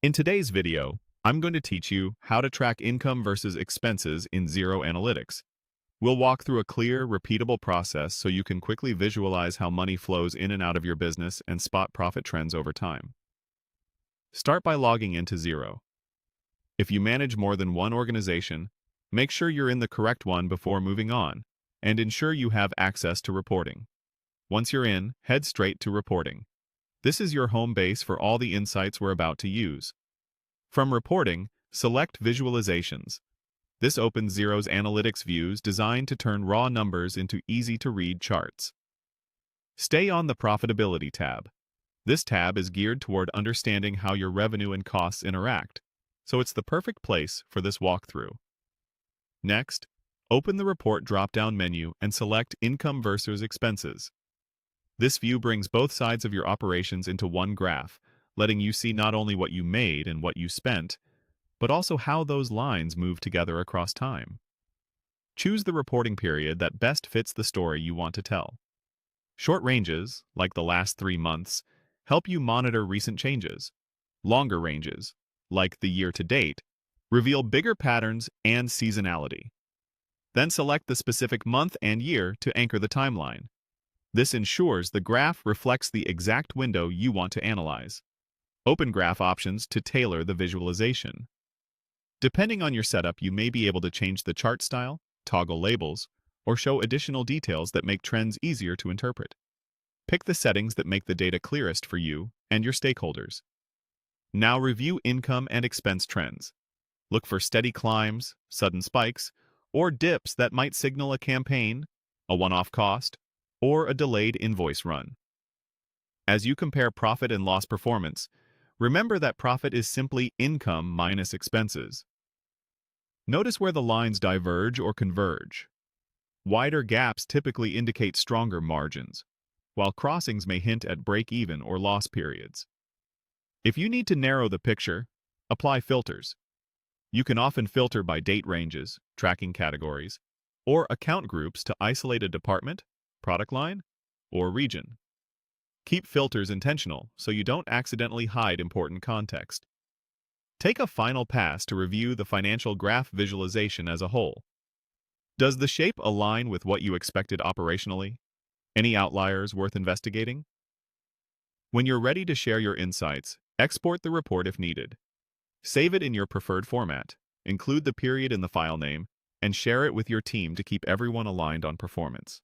In today's video, I'm going to teach you how to track income versus expenses in Xero Analytics. We'll walk through a clear, repeatable process so you can quickly visualize how money flows in and out of your business and spot profit trends over time. Start by logging into Xero. If you manage more than one organization, make sure you're in the correct one before moving on, and ensure you have access to reporting. Once you're in, head straight to reporting. This is your home base for all the insights we're about to use. From reporting, select Visualizations. This opens Xero's analytics views designed to turn raw numbers into easy-to-read charts. Stay on the Profitability tab. This tab is geared toward understanding how your revenue and costs interact, so it's the perfect place for this walkthrough. Next, open the Report drop-down menu and select Income versus Expenses. This view brings both sides of your operations into one graph, letting you see not only what you made and what you spent, but also how those lines move together across time. Choose the reporting period that best fits the story you want to tell. Short ranges, like the last 3 months, help you monitor recent changes. Longer ranges, like the year-to-date, reveal bigger patterns and seasonality. Then select the specific month and year to anchor the timeline. This ensures the graph reflects the exact window you want to analyze. Open graph options to tailor the visualization. Depending on your setup, you may be able to change the chart style, toggle labels, or show additional details that make trends easier to interpret. Pick the settings that make the data clearest for you and your stakeholders. Now review income and expense trends. Look for steady climbs, sudden spikes, or dips that might signal a campaign, a one-off cost, or a delayed invoice run. As you compare profit and loss performance, remember that profit is simply income minus expenses. Notice where the lines diverge or converge. Wider gaps typically indicate stronger margins, while crossings may hint at break-even or loss periods. If you need to narrow the picture, apply filters. You can often filter by date ranges, tracking categories, or account groups to isolate a department, product line, or region. Keep filters intentional so you don't accidentally hide important context. Take a final pass to review the financial graph visualization as a whole. Does the shape align with what you expected operationally? Any outliers worth investigating? When you're ready to share your insights, export the report if needed. Save it in your preferred format, include the period in the file name, and share it with your team to keep everyone aligned on performance.